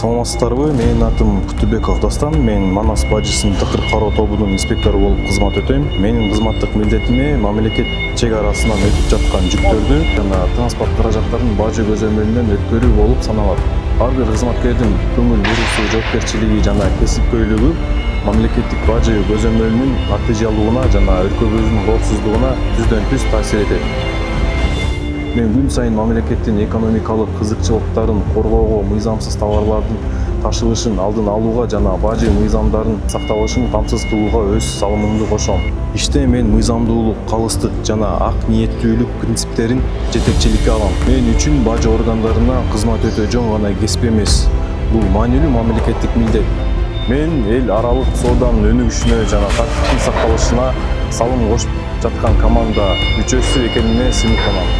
Саламатсыздарбы? Менин атым Кутубеков Дастан. Мен Манас бажысын тыкыр кароо тобунун инспектору болуп кызмат өтөйм. Менин кызматтык милдетиме мамлекет чек арасынан өтүп жаткан жүктөрдү жана транспорт каражаттарын бажы көзөмөлүнөн өткөрүү болуп саналат. Ар бир кызматкердин көңүл буруусу, жоопкерчилиги жана кесипкөйлүгү мамлекеттик бажы көзөмөлүнүн натыйжалуулугуна жана өлкөбүздүн коопсуздугуна түздөн түз таасир этет. Мен күн сайын мамлекеттин экономикалык кызыкчылыктарын коргоого, мыйзамсыз товарлардын ташылышын алдын алууга жана бажы мыйзамдарын сакталышын камсыз кылууга өз салымымды кошом. Иште мен мыйзамдуулук, калыстык жана ак ниеттүүлүк принциптерин жетекчиликке алам. Мен үчүн бажы органдарына кызмат өтө жөн гана кесип эмес, бул маанилүү мамлекеттик милдет. Мен эл аралык сооданын өнүгүшүнө жана тартиптин сакталышына салым кошуп жаткан команда мүчөсү экенине сынып канам.